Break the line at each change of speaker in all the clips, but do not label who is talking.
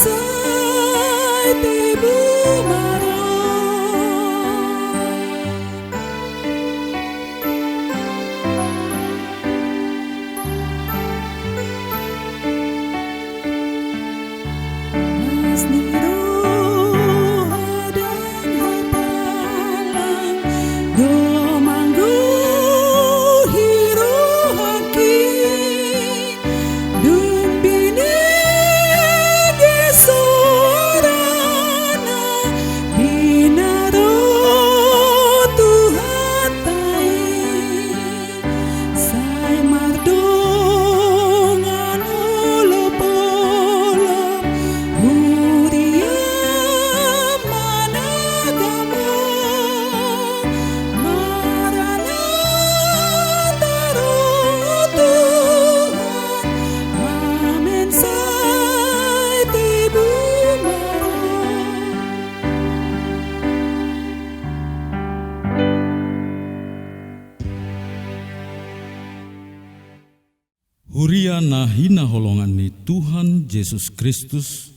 sai tibu maro nas niru hadang hapalang go manggu hiru haki dumbini gesorana binaro Tuhan tai sai mardongan olopolom huria managamo maranatha roh Tuhan amen sai tibu maro.
Huria nahina holongan ni Tuhan Yesus Kristus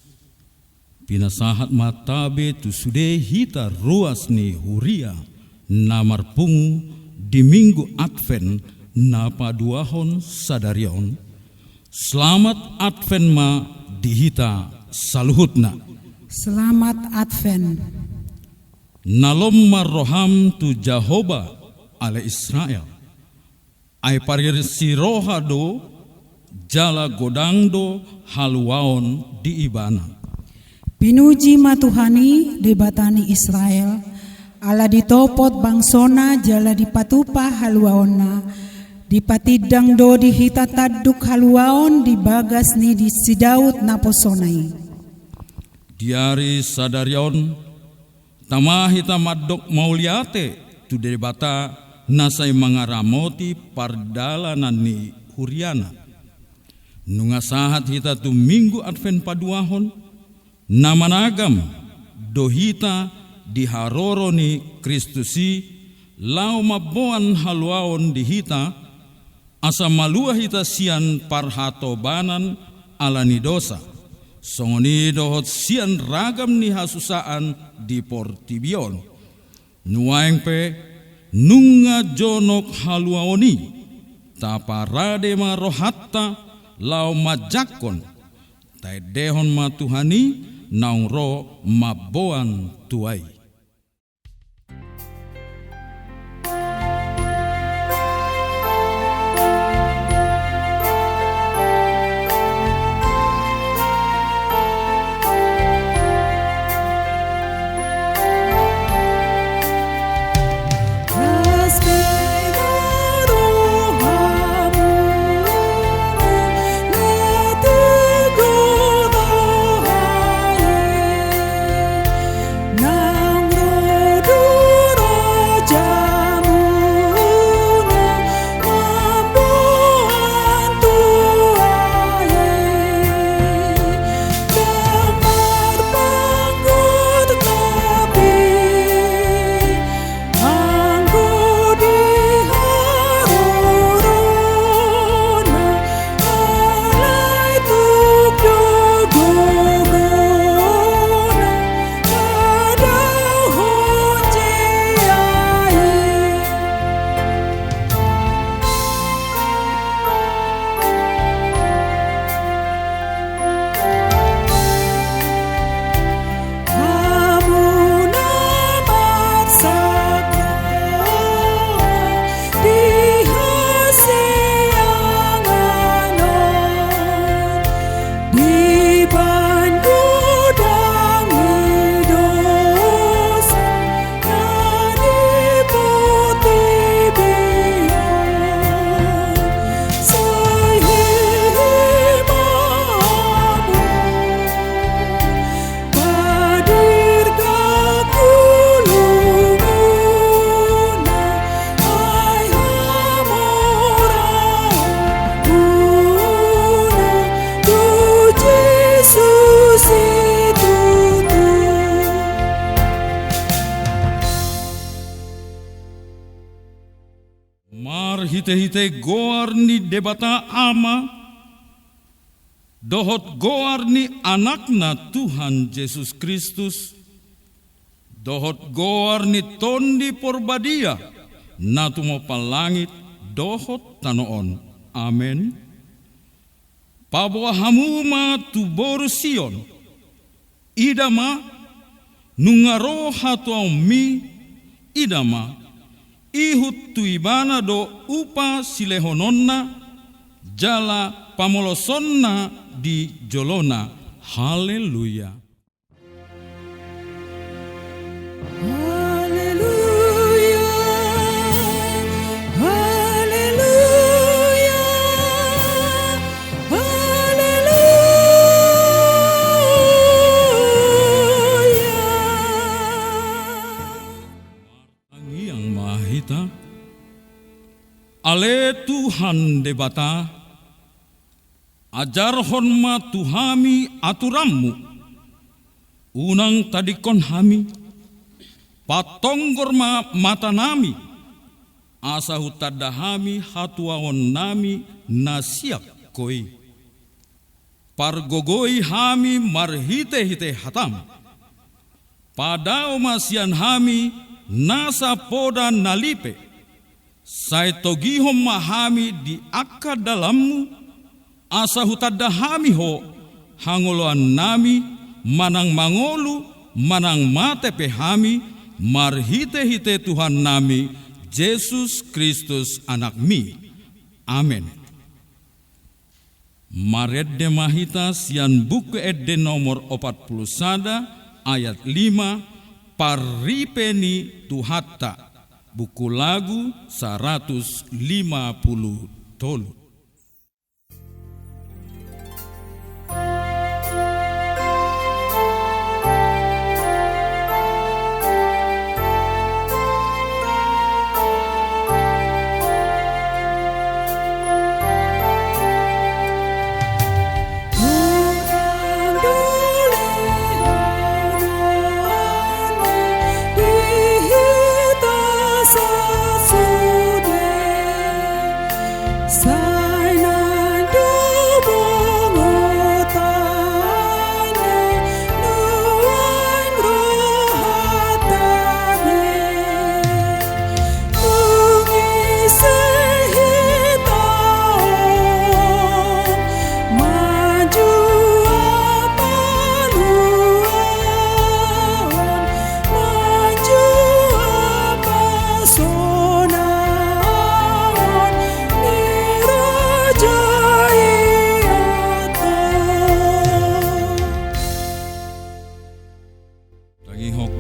pinasahat matabe tu sude hita ruas ni huria namarpungu di minggu Advent napa duahon sadarion selamat Advent ma dihita saluhutna
Selamat Advent.
nalom marroham tu Jehovah ale Israel ai parir sirohado jala godangdo haluaon di ibana
Pinuji matuhani debatani Israel, ala ditopot bangsona jala dipatupa haluaonna, dipatidang do dihita taduk haluaon di bagas ni di sidaut naposonai.
diari sadarion tamahita madok mauliate tu debata nasai mangaramoti pardalanan ni huriana nungasahat hita tu minggu Advent paduahon namanagam dohita diharoro ni Kristusi lau maboan haluaon dihita asa malua hita sian parhatobanan alani dosa songoni dohot sian ragam ni hasusaan di portibion nuaeng pe nunga jonok haluaoni taparade marohatta lau majakon tai dehon matuhani naung ro maboan tuai hite-hite goar ni debata ama dohot goar ni anakna Tuhan Yesus Kristus, dohot goar ni tondi porbadia, na tumo palangit, dohot tanoon. Amen. Pabawa hamuma tu boru Sion, idama nungaro hatuau mi, idama ihut tu ibana do upa silehononna, jala pamolosonna di jolona. Haleluya.
Haleluya, haleluya,
Ang Yang Mahita, ale Tuhan debata, ajarhon ma Tuhami aturammu, unang tadikon hami, patonggor ma mata nami, asa hutadahami hatuaon nami nasiak koi. Pargogoi hami marhite-hite hatam, padao masian hami nasa poda nalipe, saitogihom mahami di akad dalammu, asa hutadahami ho hangoloan nami, manang mangolu, manang mate pehami, marhite-hite Tuhan nami, Yesus Kristus anak mi. Amen. Maredde mahita sian buku edde nomor 41 ayat 5, paripeni tuhatta, buku lagu 150 tolu.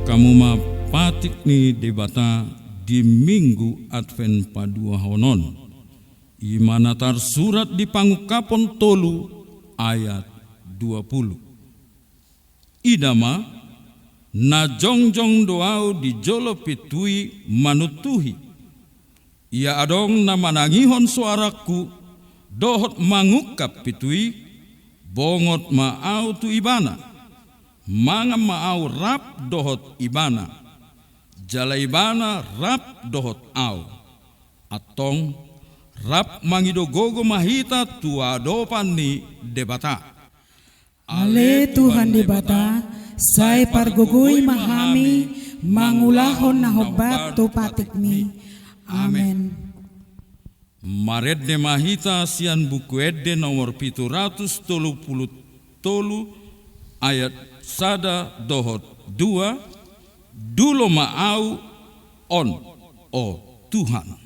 Kamu mapatik ni debata di Minggu Advent Padua Honon. Imanatar surat di Pangukapon tolu ayat 20. Idama na jongjong doau di jolo pitui manutuhi. Ia adong na manangihon suaraku dohot mangukap pitui bongot maau tu ibana. Manga maau rap dohot ibana, jala ibana rap dohot au, atong rap mangido gogo mahita tua dopan ni debata.
Ale Tuhan debata, say pargugui mahami, mangulahon na hobat tu patikmi. Amen.
Maredde mahita sian buku edde nomor 733 ayat sada dohot 2, dulo maau on o Tuhan.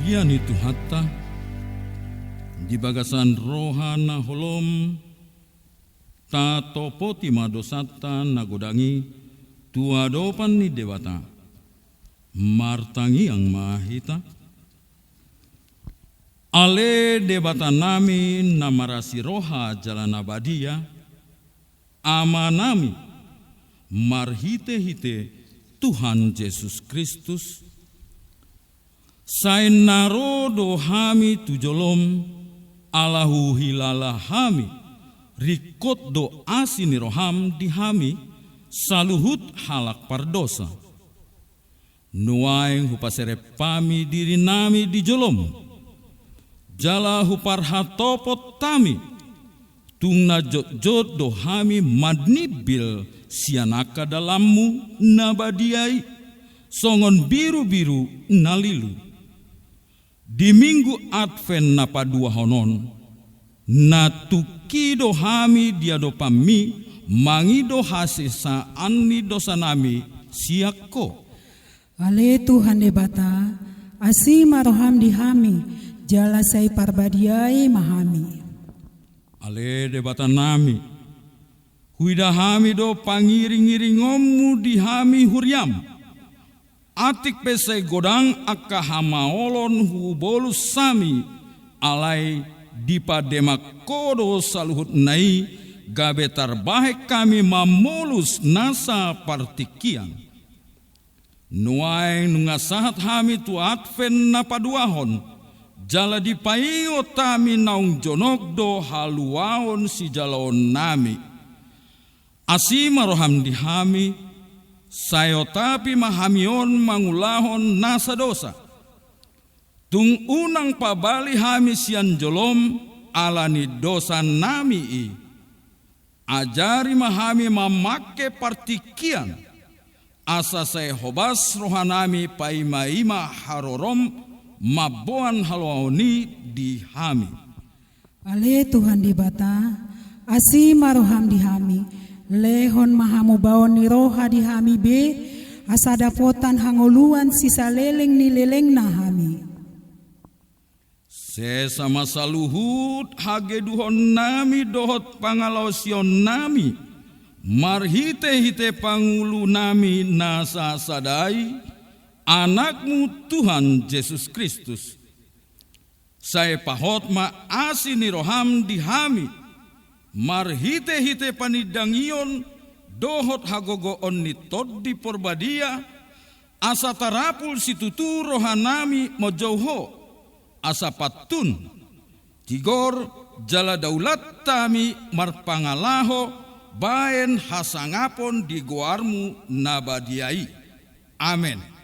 bagian itu hatta di bagasan rohana holom ta topoti madosata nagodangi tua dopan ni dewata martangi ang mahita ale debata nami namarasi roha jalan abadia ama nami marhite-hite Tuhan Yesus Kristus sain narodo hami tujolom alahu hilala hami rikot do asini roham di hami saluhut halak pardosa nuaing hupasere pami diri nami di jolom jala huparhatopot tami tungna jot do hami madnibil sianaka dalammu nabadiai songon biru-biru nalilu di minggu Advent napa dua honon na tukido hami diado pami mangido hasisa anni dosa nami siakko
Ale Tuhan debata asi maroham di hami jala sai parbadiai mahami
ale debata nami huida hami do pangiring-iringommu di hami huriam atik pesai godang akka hamaolon hubolus sami alai dipademak kodo saluhut nai gabe tarbahek kami mamolus nasa partikian nuai nungasahat hami tu Advent napaduahon jala dipaio tami naung jonok do haluaon si jalaon nami asima roham di hami sayo tapi mahamion mangulahon nasa dosa tung unang pabali hami sian jolom alani dosa nami i ajari mahami mamake partikian asa saya hobas rohanami paima-ima harorom maboan halwaoni di hami
Ale Tuhan dibata asi maroham di hami lehon mahamu bawon ni roha di hami be asada potan hangoluan sisa leleng ni leleng na hami
sesama saluhut hageduhon nami dohot pangalausion nami marhite-hite pangulu nami nasa sadai anakmu Tuhan Yesus Kristus saya pahot ma asini roham di hami marhite-hite panidangion dohot hagogo onni toddi porbadia asa tarapul situtu rohanami mojauho asa patun tigor jala daulat tami marpangalaho baen hasangapon di goarmu nabadiai amen.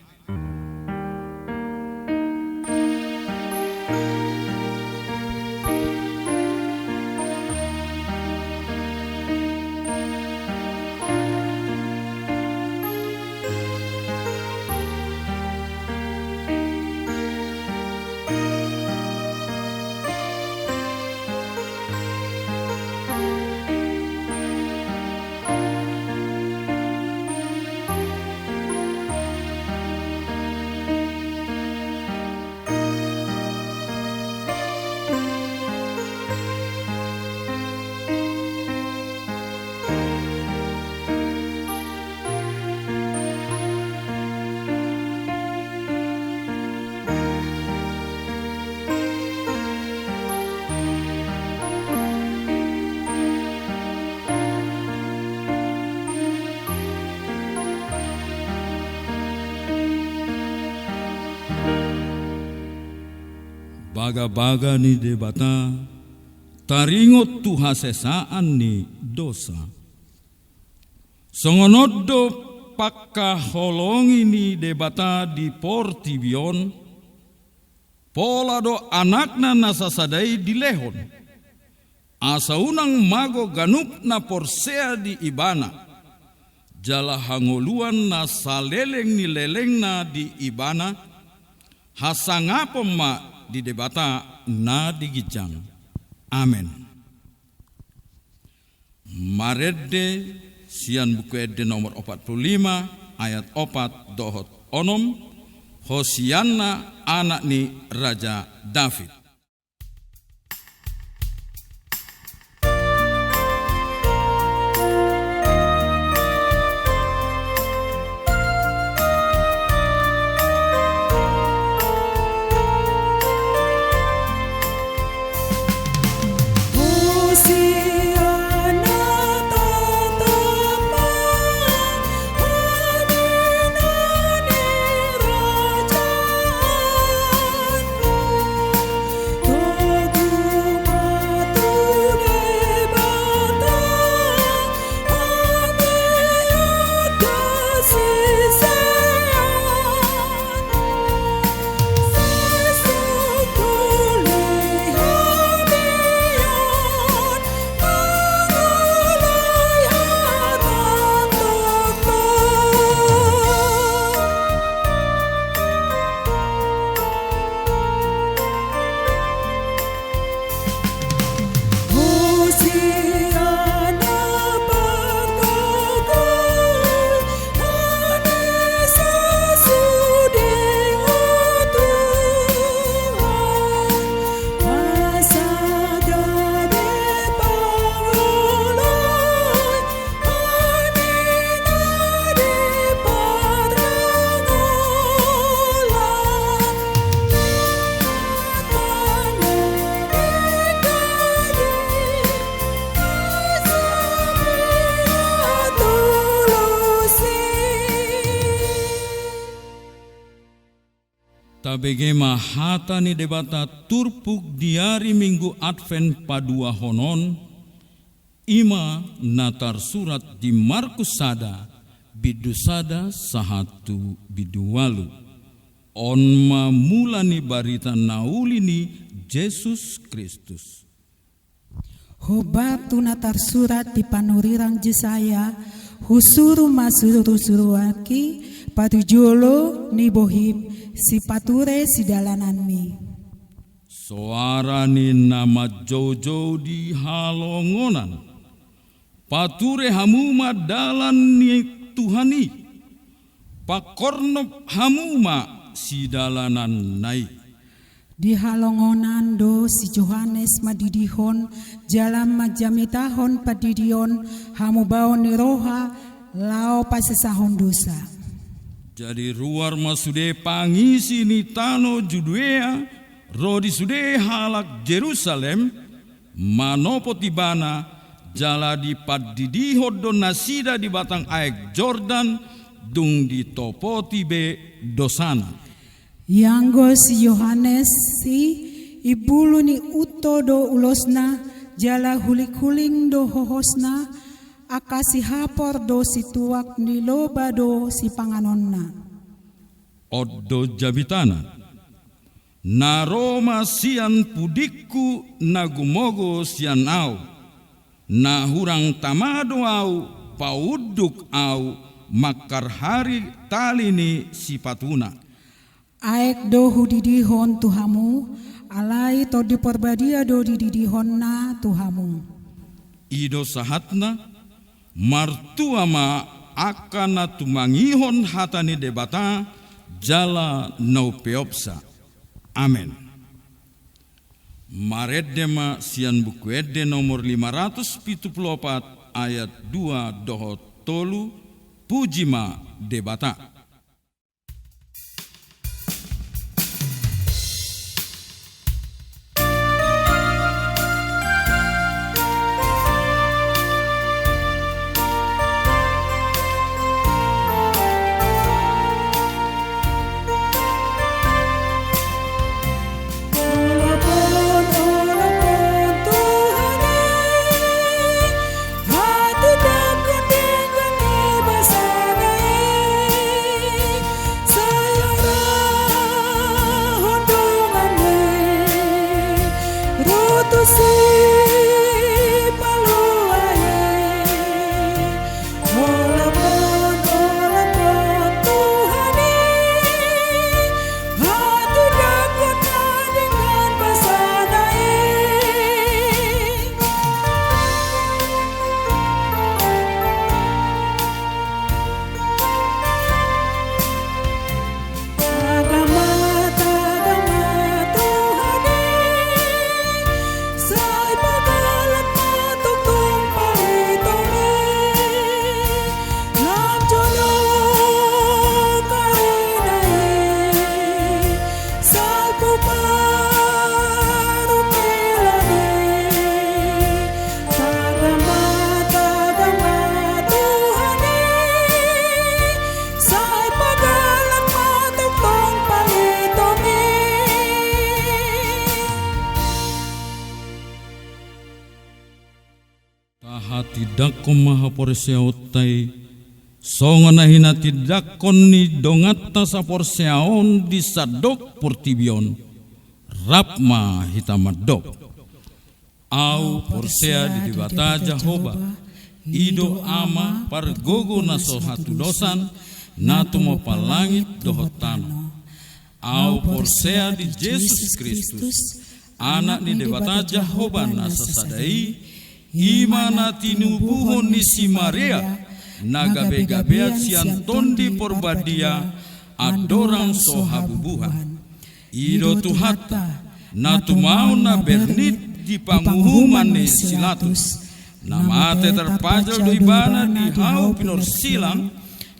Baga-baga ni debata taringot tu hasesaan ni dosa songonodo pakka holongi ni debata di portibion pola do anakna nasasadai di lehon asa unang mago ganup na porsea di ibana jala hangoluan na saleleng ni leleng na di ibana hasangapom ma di debata na digijang. Amen. Maredde sian buku ede nomor 45 ayat 4 dohot onom Hosianna anak ni Raja David. Tabegema hata ni debata turpuk diari minggu Advent padua honon, ima natar surat di Markus sada, bidu sada sahatu bidu walu. Onma mulani barita naulini Yesus Kristus.
Hobab tu natar surat di panurirang Jesaya, husuru masuru suruaki, patujolo ni bohib, si pature si dalananmi.
Suara ni nama jojo di halongonan, pature hamuma dalan ni Tuhani, pakornop hamuma si dalanan nai.
Di halongonan do si Johannes madidihon, jalan majamitahon padidion, hamubaon ni roha, lao pasesahon dosa.
Jadi ruar masude pangisi ni tano Judea, rodi sude halak Jerusalem, manopo tibana, jala di padidihon do nasida di batang aek Jordan, dung di topo tibe dosana.
Yanggo si Yohanes si ibulu ni uto do ulosna, jala hulik-huling do hohosna, akasi hapor do si tuak ni loba do si panganonna.
Oddo jabitana, naroma sian pudiku nagumogo sian au, na hurang tamado au, pauduk au, makar hari talini si patuna.
Aek do hudidihon tuhamu, alai to diperbadia do dididihon na tuhamu.
Ido sahatna, martuama akana tumangihon hatani debata, jala no peopsa. Amen. Mareddema sian buku ede nomor 574 ayat 2 doho tolu, pujima debata. hati dakon maha porseautai songan hina tidakon ni dongata sa porseaon di sadok portibion rapma hitamadok au porsea di dibata Jehovah ido ama pargogo na so hatu dosan na tumo palangit dohotano au porsea di Yesus Kristus anak ni debata Jehovah na sasadai imana tinubuhon ni si Maria nagabe-gabeat sianton di porbadia adorang so habubuhan ido tuhata na tumau na bernit di panguhuman ni silatus na mate terpajal do ibana di hau pinor silang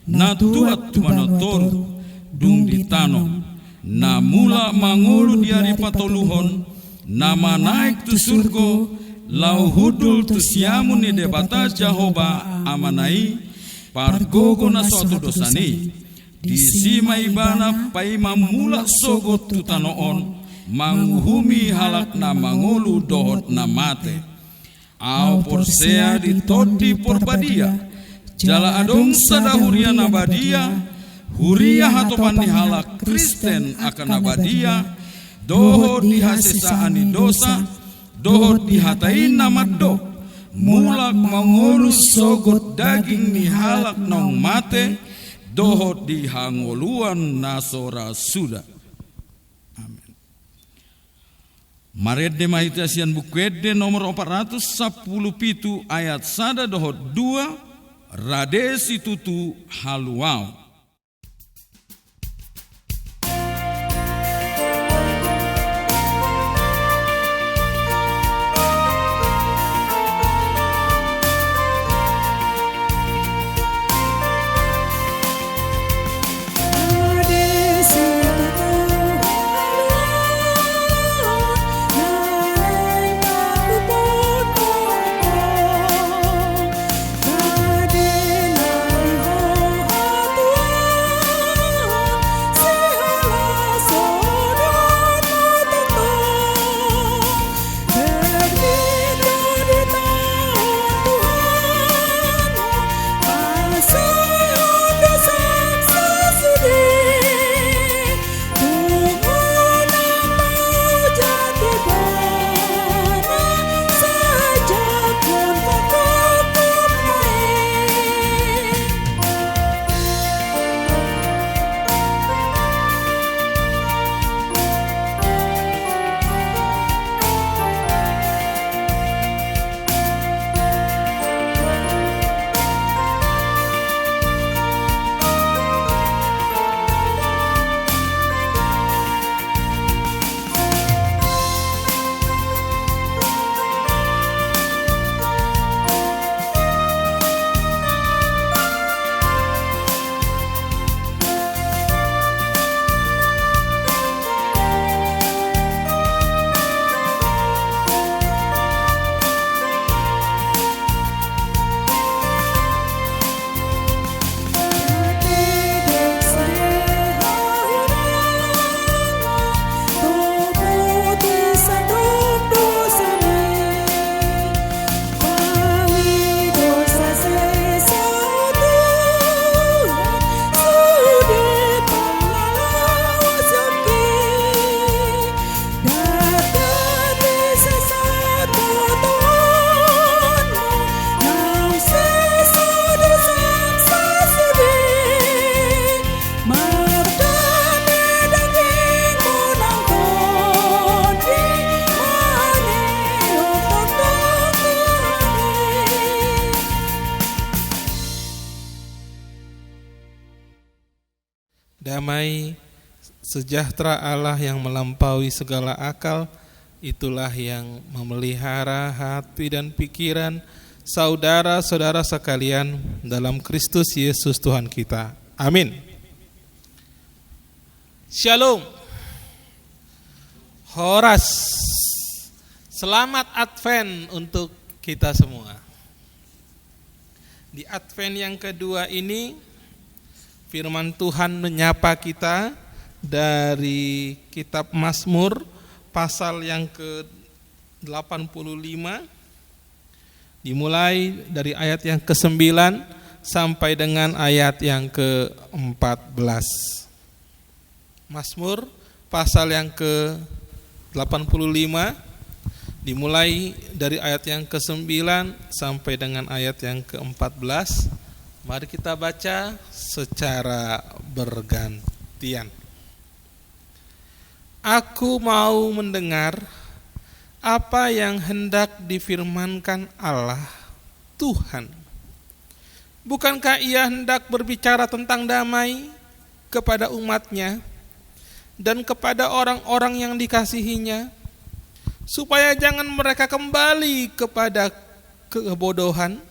na tuat tumanotoru dung di tanom na mula mangulu di hari patoluhon na manaik tu surgo lau hudul tu siamun ni debata Jehovah amanai pargogo na suatu dosani di sima ibana pai mamula sogot tu tanoon manguhumi halak na mangulu dohot na mate au porsea di todi porbadia jala adong sadahuria nabadia huria hatopan ni halak Kristen akan nabadia dohot di hasesaan dosa dohot di hatain namaddo mulak mangurus sogot daging ni halak nong mate dohot di hangoluan nasora suda. Maredde mahitasian bukwede nomor 417 ayat 1 dohot 2 radesi tutu haluau.
Damai sejahtera Allah yang melampaui segala akal, itulah yang memelihara hati dan pikiran saudara-saudara sekalian dalam Kristus Yesus Tuhan kita. Amin. Shalom. Horas. Selamat Advent untuk kita semua. Di Advent yang kedua ini, firman Tuhan menyapa kita dari kitab Mazmur pasal yang ke-85 Dimulai dari ayat yang ke-9 sampai dengan ayat yang ke-14. Mazmur pasal yang ke-85 dimulai dari ayat yang ke-9 sampai dengan ayat yang ke-14. Mari kita baca secara bergantian. Aku mau mendengar apa yang hendak difirmankan Allah Tuhan. Bukankah Ia hendak berbicara tentang damai kepada umat-Nya dan kepada orang-orang yang dikasihi-Nya, supaya jangan mereka kembali kepada kebodohan?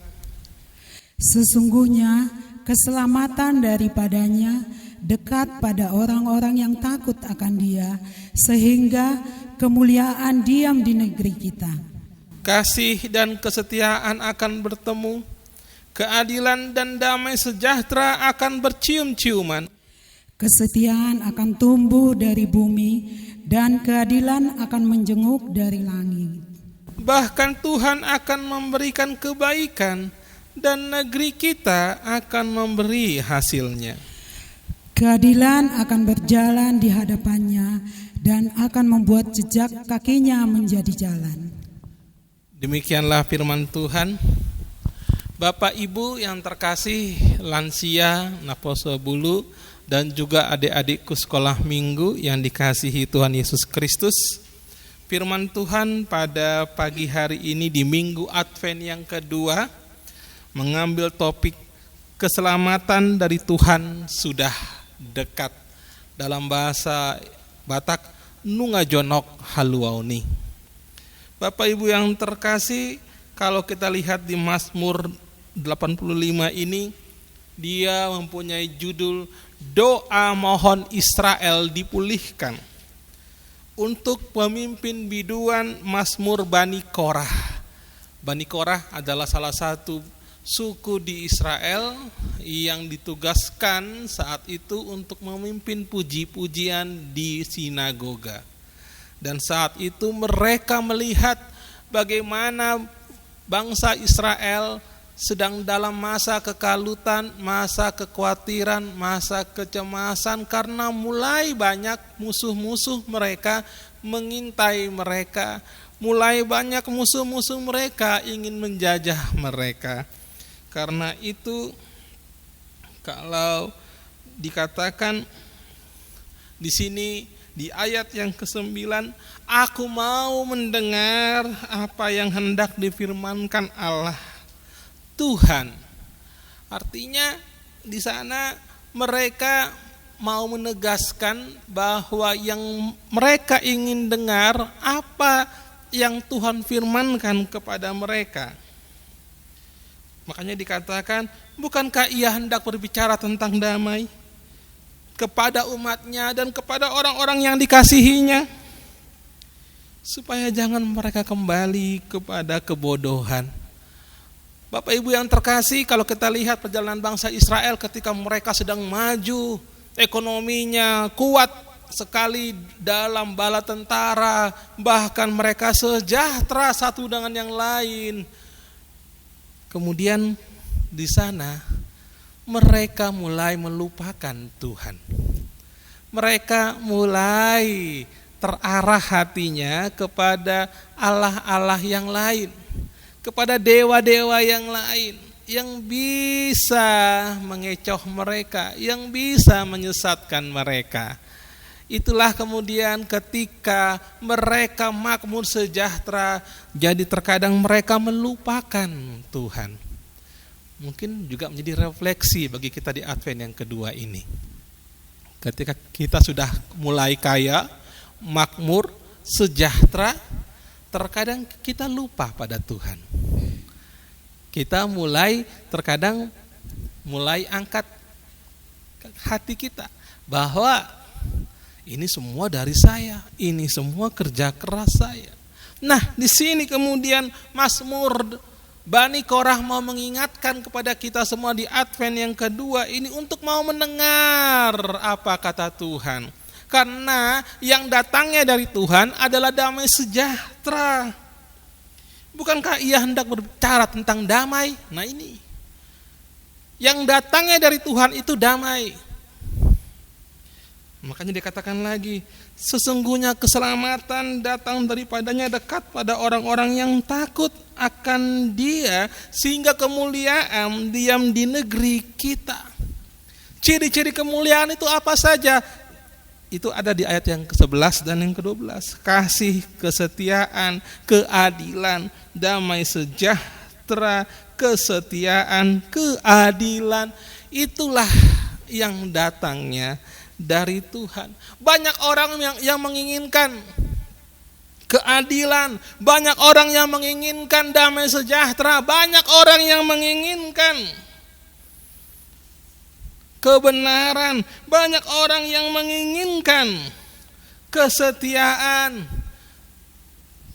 Sesungguhnya keselamatan daripadanya dekat pada orang-orang yang takut akan Dia, sehingga kemuliaan diam di negeri kita.
Kasih dan kesetiaan akan bertemu, keadilan dan damai sejahtera akan bercium-ciuman.
Kesetiaan akan tumbuh dari bumi dan keadilan akan menjenguk dari langit.
Bahkan Tuhan akan memberikan kebaikan dan negeri kita akan memberi hasilnya.
Keadilan akan berjalan di hadapannya dan akan membuat jejak kakinya menjadi jalan.
Demikianlah firman Tuhan. Bapak Ibu yang terkasih, lansia, naposo bulu, dan juga adik-adikku sekolah minggu yang dikasihi Tuhan Yesus Kristus. Firman Tuhan pada pagi hari ini di Minggu Advent yang kedua mengambil topik keselamatan dari Tuhan sudah dekat. Dalam bahasa Batak, nungajonok haluauni. Bapak Ibu yang terkasih, kalau kita lihat di Mazmur 85 ini, dia mempunyai judul Doa Mohon Israel Dipulihkan. Untuk pemimpin biduan Mazmur Bani Korah. Bani Korah adalah salah satu suku di Israel yang ditugaskan saat itu untuk memimpin puji-pujian di sinagoga. Dan saat itu mereka melihat bagaimana bangsa Israel sedang dalam masa kekalutan, masa kekhawatiran, masa kecemasan karena mulai banyak musuh-musuh mereka mengintai mereka, mulai banyak musuh-musuh mereka ingin menjajah mereka. Karena itu kalau dikatakan di sini di ayat yang ke-9, aku mau mendengar apa yang hendak difirmankan Allah Tuhan. Artinya di sana mereka mau menegaskan bahwa yang mereka ingin dengar apa yang Tuhan firmankan kepada mereka. Makanya dikatakan, bukankah Ia hendak berbicara tentang damai kepada umat-Nya dan kepada orang-orang yang dikasihi-Nya, supaya jangan mereka kembali kepada kebodohan. Bapak Ibu yang terkasih, kalau kita lihat perjalanan bangsa Israel ketika mereka sedang maju, ekonominya kuat sekali dalam bala tentara, bahkan mereka sejahtera satu dengan yang lain. Kemudian di sana mereka mulai melupakan Tuhan. Mereka mulai terarah hatinya kepada Allah-Allah yang lain, kepada dewa-dewa yang lain yang bisa mengecoh mereka, yang bisa menyesatkan mereka. Itulah kemudian ketika mereka makmur sejahtera, jadi terkadang mereka melupakan Tuhan. Mungkin juga menjadi refleksi bagi kita di Advent yang kedua ini. Ketika kita sudah mulai kaya, makmur, sejahtera, terkadang kita lupa pada Tuhan. Kita terkadang mulai angkat hati kita bahwa ini semua dari saya, ini semua kerja keras saya. Nah, di sini kemudian Mazmur Bani Korah mau mengingatkan kepada kita semua di Advent yang kedua ini untuk mau mendengar apa kata Tuhan. Karena yang datangnya dari Tuhan adalah damai sejahtera. Bukankah ia hendak berbicara tentang damai? Nah ini, yang datangnya dari Tuhan itu damai. Makanya dikatakan lagi, sesungguhnya keselamatan datang daripadanya, dekat pada orang-orang yang takut akan Dia, sehingga kemuliaan diam di negeri kita. Ciri-ciri kemuliaan itu apa saja? Itu ada di ayat yang ke-11 dan yang ke-12. Kasih, kesetiaan, keadilan, damai sejahtera, kesetiaan, keadilan. Itulah yang datangnya dari Tuhan. Banyak orang yang menginginkan keadilan, banyak orang yang menginginkan damai sejahtera, banyak orang yang menginginkan kebenaran, banyak orang yang menginginkan kesetiaan.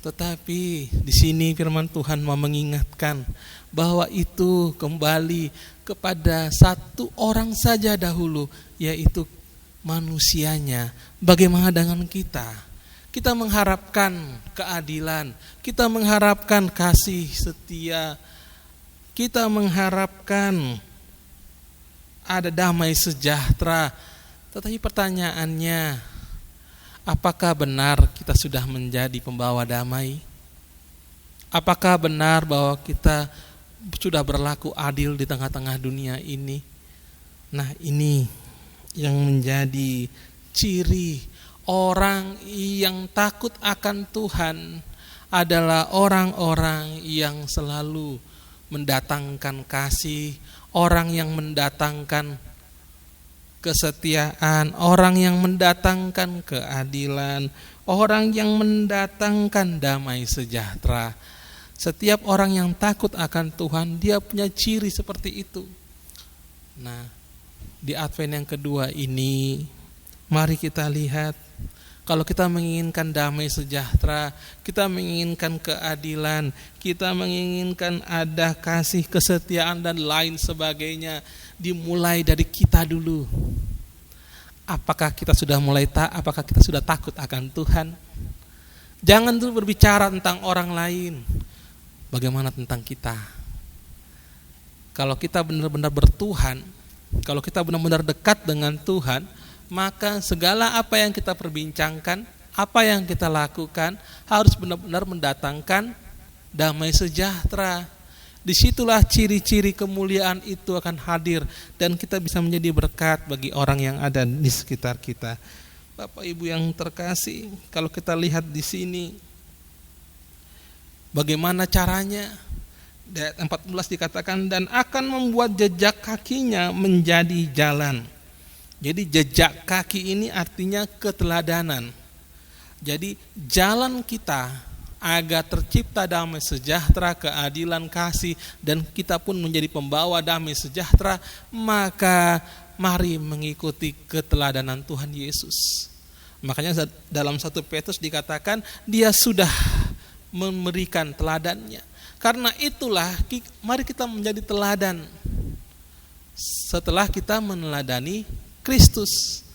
Tetapi di sini firman Tuhan mau mengingatkan bahwa itu kembali kepada satu orang saja dahulu, yaitu manusianya. Bagaimana dengan kita? Kita mengharapkan keadilan, kita mengharapkan kasih setia, kita mengharapkan ada damai sejahtera. Tetapi pertanyaannya, apakah benar kita sudah menjadi pembawa damai? Apakah benar bahwa kita sudah berlaku adil di tengah-tengah dunia ini? Nah, ini yang menjadi ciri orang yang takut akan Tuhan adalah orang-orang yang selalu mendatangkan kasih, orang yang mendatangkan kesetiaan, orang yang mendatangkan keadilan, orang yang mendatangkan damai sejahtera. Setiap orang yang takut akan Tuhan, dia punya ciri seperti itu. Nah, di Advent yang kedua ini, mari kita lihat, kalau kita menginginkan damai sejahtera, kita menginginkan keadilan, kita menginginkan ada kasih, kesetiaan dan lain sebagainya, dimulai dari kita dulu. Apakah kita sudah apakah kita sudah takut akan Tuhan? Jangan dulu berbicara tentang orang lain. Bagaimana tentang kita? Kalau kita benar-benar bertuhan, kalau kita benar-benar dekat dengan Tuhan, maka segala apa yang kita perbincangkan, apa yang kita lakukan harus benar-benar mendatangkan damai sejahtera. Disitulah ciri-ciri kemuliaan itu akan hadir dan kita bisa menjadi berkat bagi orang yang ada di sekitar kita. Bapak Ibu yang terkasih, kalau kita lihat di sini, bagaimana caranya? Di ayat 14 dikatakan, dan akan membuat jejak kakinya menjadi jalan. Jadi jejak kaki ini artinya keteladanan. Jadi jalan kita agar tercipta damai sejahtera, keadilan, kasih, dan kita pun menjadi pembawa damai sejahtera, maka mari mengikuti keteladanan Tuhan Yesus. Makanya dalam 1 Petrus dikatakan dia sudah memberikan teladannya. Karena itulah mari kita menjadi teladan setelah kita meneladani Kristus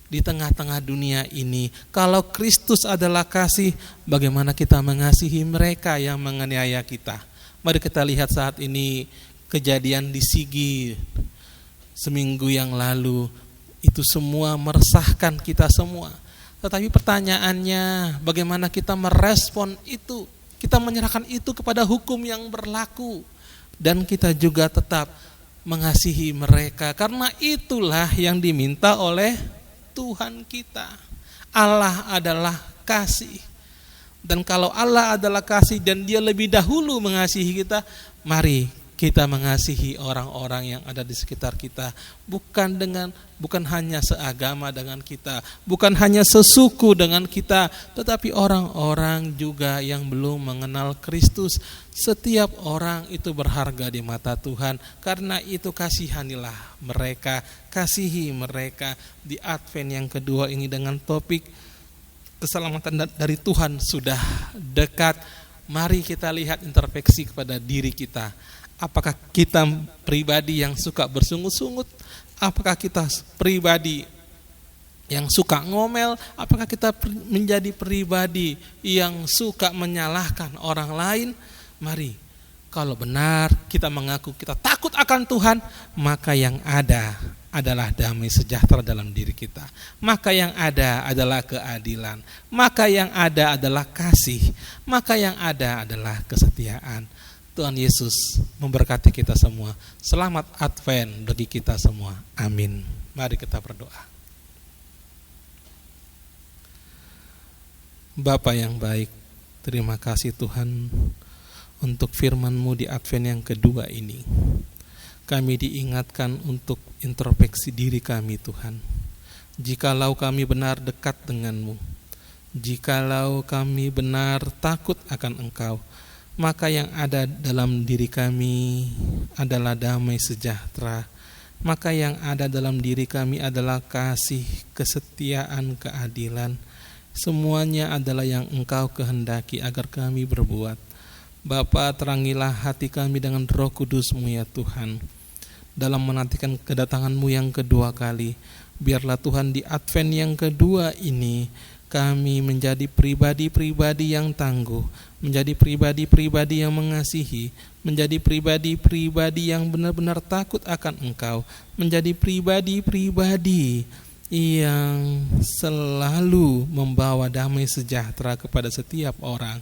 di tengah-tengah dunia ini. Kalau Kristus adalah kasih, bagaimana kita mengasihi mereka yang menganiaya kita? Mari kita lihat saat ini kejadian di Sigi seminggu yang lalu. Itu semua meresahkan kita semua. Tetapi pertanyaannya, bagaimana kita merespon itu? Kita menyerahkan itu kepada hukum yang berlaku. Dan kita juga tetap mengasihi mereka. Karena itulah yang diminta oleh Tuhan kita. Allah adalah kasih. Dan kalau Allah adalah kasih dan dia lebih dahulu mengasihi kita, mari kita mengasihi orang-orang yang ada di sekitar kita, bukan hanya seagama dengan kita, bukan hanya sesuku dengan kita, tetapi orang-orang juga yang belum mengenal Kristus. Setiap orang itu berharga di mata Tuhan. Karena itu kasihanilah mereka, kasihi mereka. Di Advent yang kedua ini dengan topik keselamatan dari Tuhan sudah dekat. Mari kita lihat introspeksi kepada diri kita. Apakah kita pribadi yang suka bersungut-sungut? Apakah kita pribadi yang suka ngomel? Apakah kita menjadi pribadi yang suka menyalahkan orang lain? Mari, kalau benar kita mengaku kita takut akan Tuhan, maka yang ada adalah damai sejahtera dalam diri kita. Maka yang ada adalah keadilan. Maka yang ada adalah kasih. Maka yang ada adalah kesetiaan. Tuhan Yesus memberkati kita semua. Selamat Advent bagi kita semua. Amin. Mari kita berdoa. Bapa yang baik, terima kasih Tuhan untuk firman-Mu di Advent yang kedua ini. Kami diingatkan untuk introspeksi diri kami Tuhan. Jikalau kami benar dekat dengan-Mu, jikalau kami benar takut akan Engkau, maka yang ada dalam diri kami adalah damai sejahtera. Maka yang ada dalam diri kami adalah kasih, kesetiaan, keadilan. Semuanya adalah yang Engkau kehendaki agar kami berbuat. Bapa, terangilah hati kami dengan Roh Kudus-Mu ya Tuhan. Dalam menantikan kedatangan-Mu yang kedua kali, biarlah Tuhan di Advent yang kedua ini kami menjadi pribadi-pribadi yang tangguh, menjadi pribadi-pribadi yang mengasihi, menjadi pribadi-pribadi yang benar-benar takut akan Engkau, menjadi pribadi-pribadi yang selalu membawa damai sejahtera kepada setiap orang.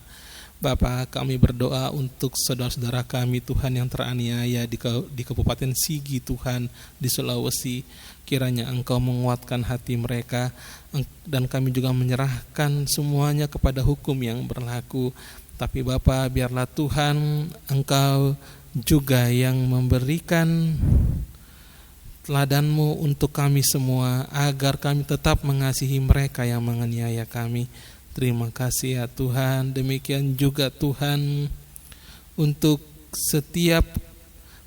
Bapa, kami berdoa untuk saudara-saudara kami Tuhan yang teraniaya di Kabupaten Sigi Tuhan, di Sulawesi. Kiranya Engkau menguatkan hati mereka, dan kami juga menyerahkan semuanya kepada hukum yang berlaku. Tapi Bapa, biarlah Tuhan Engkau juga yang memberikan teladan-Mu untuk kami semua, agar kami tetap mengasihi mereka yang menganiaya kami. Terima kasih ya Tuhan. Demikian juga Tuhan untuk setiap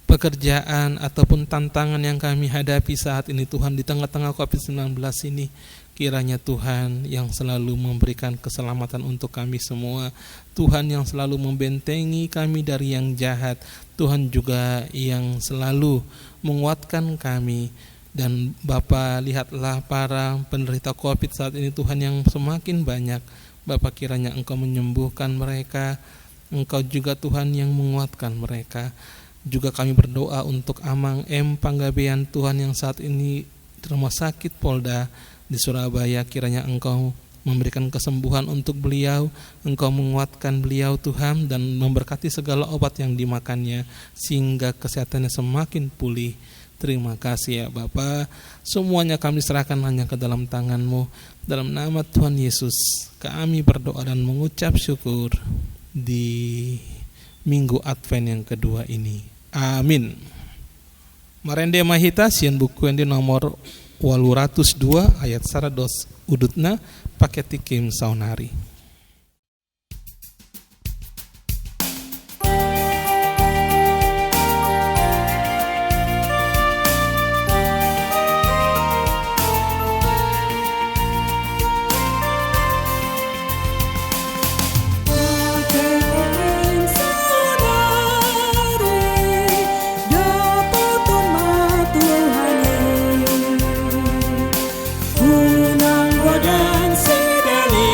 pekerjaan ataupun tantangan yang kami hadapi saat ini Tuhan, di tengah-tengah COVID-19 ini. Kiranya Tuhan yang selalu memberikan keselamatan untuk kami semua, Tuhan yang selalu membentengi kami dari yang jahat, Tuhan juga yang selalu menguatkan kami. Dan Bapa, lihatlah para penderita COVID saat ini Tuhan yang semakin banyak. Bapa, kiranya Engkau menyembuhkan mereka, Engkau juga Tuhan yang menguatkan mereka. Juga kami berdoa untuk Amang M. Panggabean Tuhan yang saat ini di Rumah Sakit Polda di Surabaya. Kiranya Engkau memberikan kesembuhan untuk beliau, Engkau menguatkan beliau Tuhan, dan memberkati segala obat yang dimakannya sehingga kesehatannya semakin pulih. Terima kasih ya Bapa. Semuanya kami serahkan hanya ke dalam tangan-Mu. Dalam nama Tuhan Yesus kami berdoa dan mengucap syukur di Minggu Advent yang kedua ini. Amin. Marende mahita sieun buku yang di nomor 802 ayat 102 udutna paket tikim saunari.
Unang godang sedali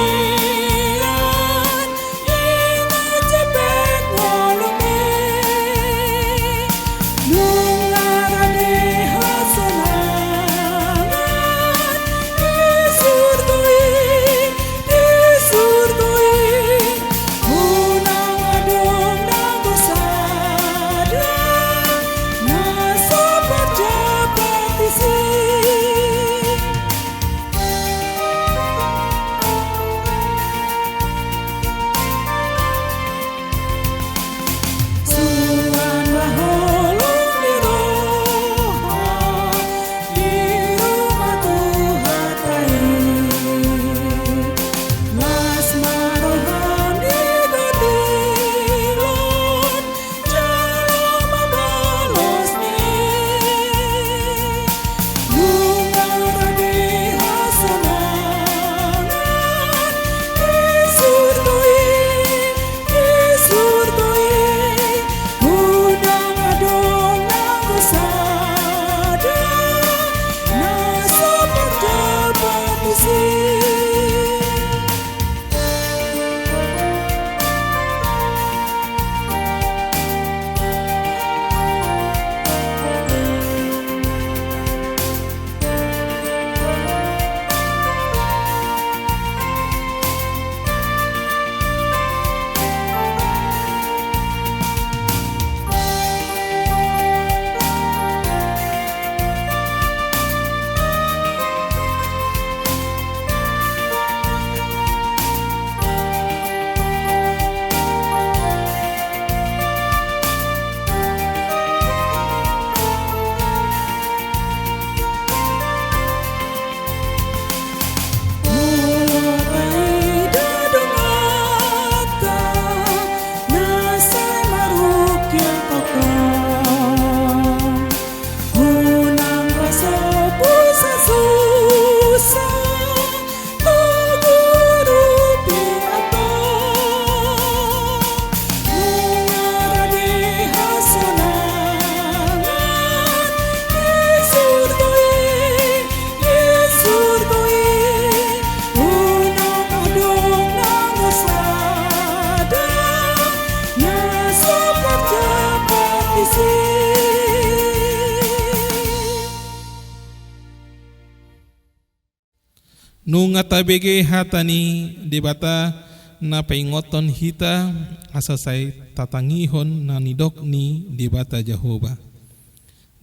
Nunga tabege hatani debata na paingoton hita asa say tatangihon na nidokni debata Jehova.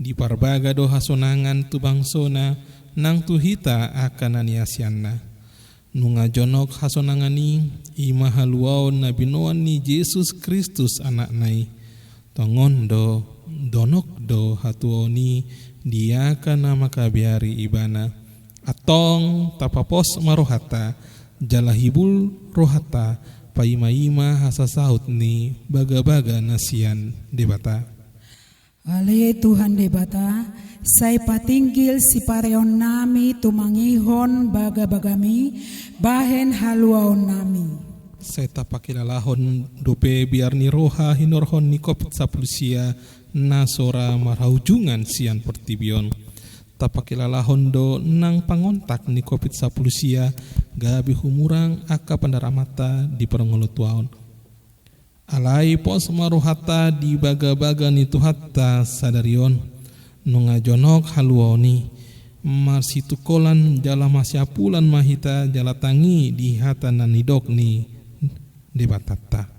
Di parbaga do hasonangan tu bangsona nang tuhita akan aniasyanna. Nunga jonok hasonangani ima haluaw na binoan ni Yesus Kristus anak nai. Tongon do donok do hatuoni dia kana makabiari ibana. Atong tapapos marohata jalahibul rohata paima-ima hasasahut ni baga-baga nasian debata.
Ale Tuhan debata, say patinggil si pareon nami tumangihon baga-bagami, bahen haluaon nami.
Say tapakilalahon dope biar ni roha hinorhon ni kopit sa pulusia nasora marhaujungan sian pertibion. Tapakilalahon do nang pangontak ni kopit sa pulusia gabi humurang aka pandaramata di perngolutuaon. Alai pos maruhata di baga-baga ni tuhatta sadarion nunga jonok haluoni marsitukolan jala masyapulan mahita jala tangi di hata nanidok ni debatata.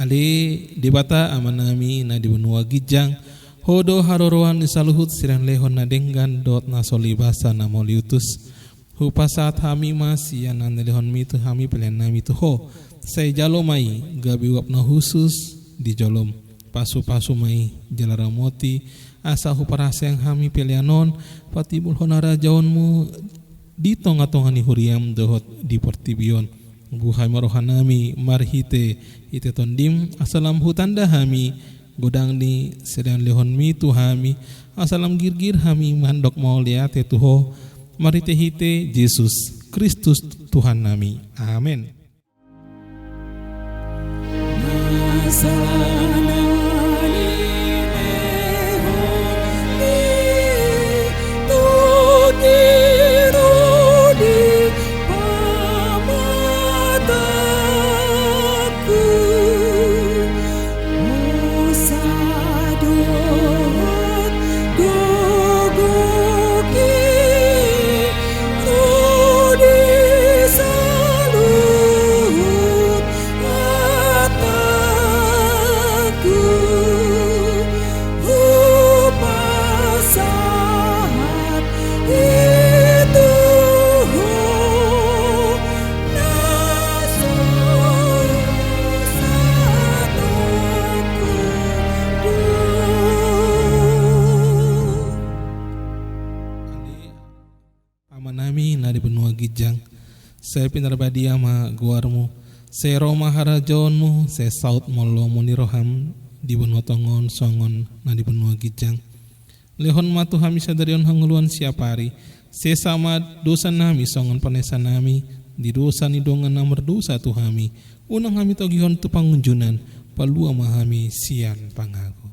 Ali debata amanami na dibenua gijang hodo harorohan isaluhut siran lehon na denggan dot na solibasa na moliutus hupasat hami masian na lehon mitu hami pelian nami tu ho say jalomai gabi wap na husus di jolom pasu-pasu mai jalaramoti asa huparaseng hami pelianon patibul honara jaonmu di tonga-tongani huriam dohot di portibion buhay marohanami marhite ite tondim asalam hutanda hami godang ni sedang lehon mi tu hami asalam girgir hami mandok mau liate tuho marite hite Yesus Kristus Tuhan nami. Amin. Saya pinarbadi ama guarmu, saya roma harajonmu, saya saut molo muniroham di benua tongon songon na di benua gijang. Lehon matu hami sadarion hanguluan siapari, saya sama dosa nami songon panesa nami, di dosa ni dongan namar dosa tu hami, unang hami togihon tu pangunjunan, palua mahami sian pangago.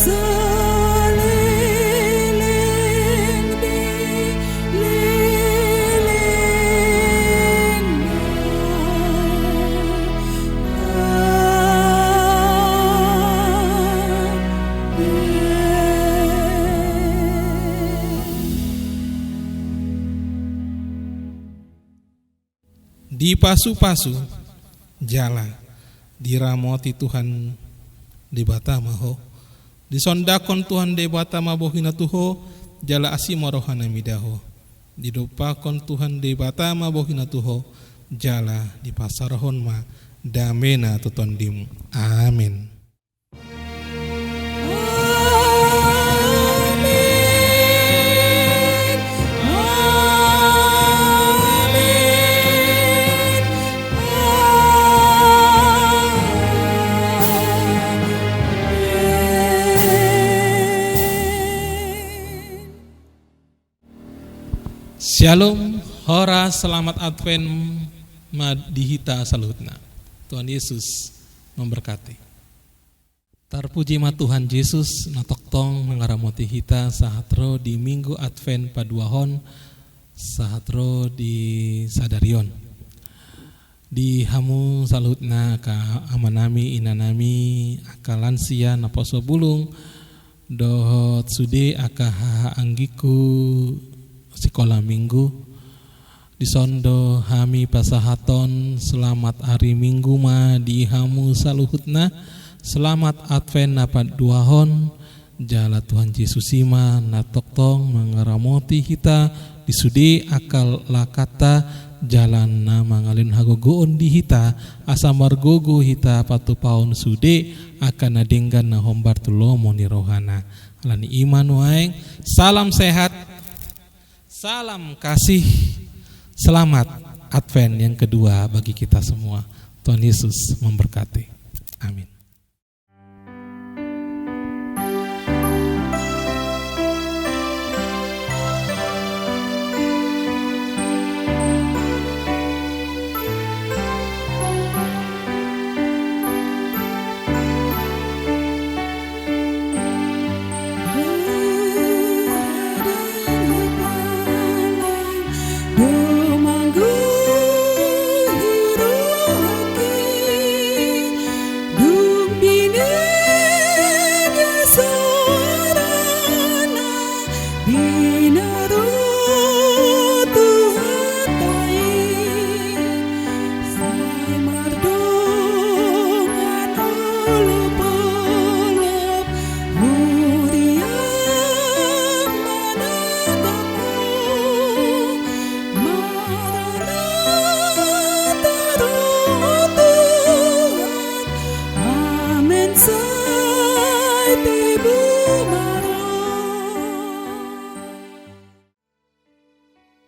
So
di pasu-pasu jala diramoti Tuhan di bata maho disondakon Tuhan di bata mabohina tuho jala asimo rohana midaho didopakon Tuhan di bata mabohina tuho jala di pasarahon ma damena tutondim. Amin. Shalom, hora selamat Advent madihita salutna. Tuhan Yesus memberkati. Terpuji ma Tuhan Yesus natoktong mengaramoti hita sahatro di minggu Advent paduahon sahatro di sadarion. Di hamu salutna ka amanami inanami akalansia naposo bulung dohot sude akaha anggiku sekolah minggu disondo hami pasahaton selamat hari minggu ma di hamu saluhutna selamat Advent napat duahon jala Tuhan Yesus ima natoktong mengaramoti hita disudi akal lakata jalan na mangalin hagogoon di hita asa margogo hita patupaon sude akan nadenggan na hombar tulomo ni rohana alani iman waeng. Salam sehat, salam kasih, selamat Advent yang kedua bagi kita semua. Tuhan Yesus memberkati. Amin.